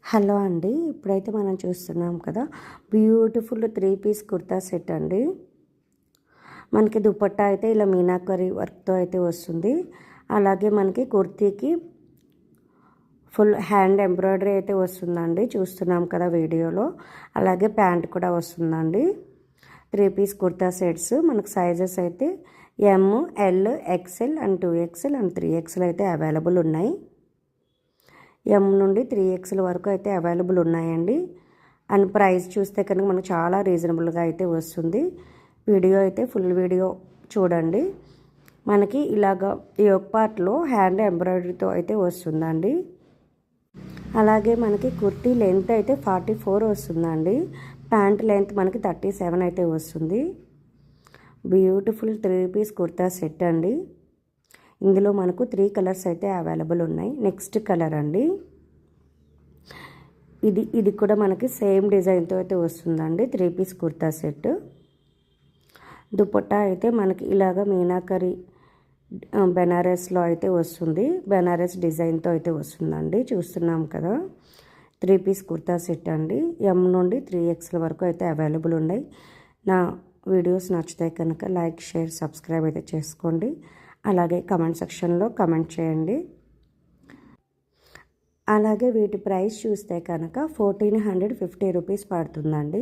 Hello అండి, ఇప్పుడైతే మనం చూస్తున్నాం కదా, బ్యూటిఫుల్ 3 పీస్ కుర్తా సెట్ అండి. మనకి దుపట్టా అయితే ఇలా మీనాకరీ వర్క్తో అయితే వస్తుంది. అలాగే మనకి కుర్తీకి ఫుల్ హ్యాండ్ ఎంబ్రాయిడరీ అయితే వస్తుందండి, చూస్తున్నాం కదా వీడియోలో. అలాగే ప్యాంట్ కూడా వస్తుందండి. 3 పీస్ కుర్తా సెట్స్ మనకు సైజెస్ అయితే M, L, XL and 2XL and 3XL అయితే అవైలబుల్ ఉన్నాయి. ఎమ్ నుండి 3XL వరకు అయితే అవైలబుల్ ఉన్నాయండి. అండ్ ప్రైస్ చూస్తే కనుక మనకు చాలా రీజనబుల్గా అయితే వస్తుంది. వీడియో అయితే ఫుల్ వీడియో చూడండి. మనకి ఇలాగా ఈ ఒక పార్ట్లో హ్యాండ్ ఎంబ్రాయిడరీతో అయితే వస్తుందండి. అలాగే మనకి కుర్తీ లెంత్ అయితే 44 వస్తుందండి. ప్యాంట్ లెంత్ మనకి 37 అయితే వస్తుంది. బ్యూటిఫుల్ 3 పీస్ కుర్తా సెట్ అండి. ఇందులో మనకు 3 కలర్స్ అయితే అవైలబుల్ ఉన్నాయి. నెక్స్ట్ కలర్ అండి, ఇది కూడా మనకి సేమ్ డిజైన్తో అయితే వస్తుందండి. 3 పీస్ కుర్తా సెట్. దుపట్టా అయితే మనకి ఇలాగ మీనాకరీ బెనారస్లో అయితే వస్తుంది. బెనారస్ డిజైన్తో అయితే వస్తుందండి, చూస్తున్నాం కదా. 3 పీస్ కుర్తా సెట్ అండి. ఎమ్ నుండి 3XL వరకు అయితే అవైలబుల్ ఉన్నాయి. నా వీడియోస్ నచ్చితే కనుక లైక్, షేర్, సబ్స్క్రైబ్ అయితే చేసుకోండి. అలాగే కమెంట్ సెక్షన్లో కమెంట్ చేయండి. అలాగే వీటి ప్రైస్ చూస్తే కనుక 1450 రూపీస్ పడుతుందండి.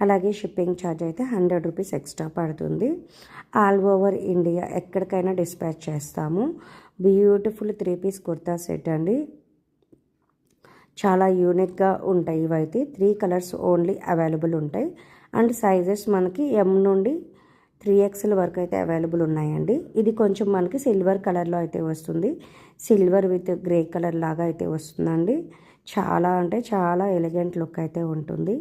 అలాగే షిప్పింగ్ ఛార్జ్ అయితే 100 రూపీస్ ఎక్స్ట్రా పడుతుంది. ఆల్ ఓవర్ ఇండియా ఎక్కడికైనా డిస్పాచ్ చేస్తాము. బ్యూటిఫుల్ 3 పీస్ కుర్తా సెట్ అండి. చాలా యూనిక్గా ఉంటాయి ఇవైతే. 3 కలర్స్ ఓన్లీ అవైలబుల్ ఉంటాయి. అండ్ సైజెస్ మనకి ఎమ్ నుండి 3XL వరకు అయితే అవైలబుల్ ఉన్నాయండి. ఇది కొంచెం మనకి సిల్వర్ కలర్లో అయితే వస్తుంది. సిల్వర్ విత్ గ్రే కలర్ లాగా అయితే వస్తుందండి. చాలా అంటే చాలా ఎలిగెంట్ లుక్ అయితే ఉంటుంది.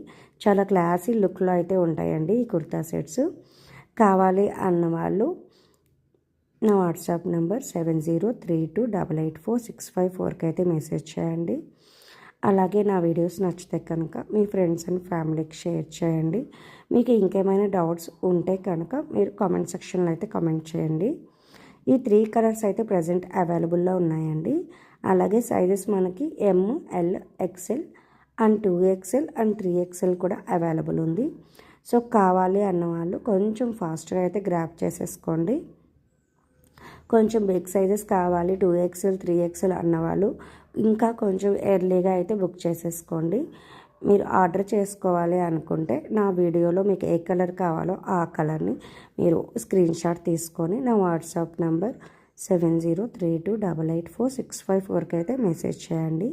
చాలా క్లాసీ లుక్లో అయితే ఉంటాయండి ఈ కుర్తా సెట్స్. కావాలి అన్న వాళ్ళు నా వాట్సాప్ నెంబర్ 7032884654కి అయితే మెసేజ్ చేయండి. అలాగే నా వీడియోస్ నచ్చితే కనుక మీ ఫ్రెండ్స్ అండ్ ఫ్యామిలీకి షేర్ చేయండి. మీకు ఇంకేమైనా డౌట్స్ ఉంటే కనుక మీరు కామెంట్ సెక్షన్లో అయితే కామెంట్ చేయండి. ఈ 3 కలర్స్ అయితే ప్రజెంట్ అవైలబుల్లో ఉన్నాయండి. అలాగే సైజెస్ మనకి M, L, XL and 2XL and 3XL కూడా అవైలబుల్ ఉంది. సో కావాలి అన్న వాళ్ళు కొంచెం ఫాస్ట్గా అయితే గ్రాప్ చేసేసుకోండి. కొంచెం బిగ్ సైజెస్ కావాలి 2XL 3XL అన్నవాళ్ళు ఇంకా కొంచెం ఎర్లీగా అయితే బుక్ చేసేసుకోండి. మీరు ఆర్డర్ చేసుకోవాలి అనుకుంటే నా వీడియోలో మీకు ఏ కలర్ కావాలో ఆ కలర్ని మీరు స్క్రీన్ షాట్ తీసుకొని నా వాట్సాప్ నెంబర్ 7032884654కి అయితే మెసేజ్ చేయండి.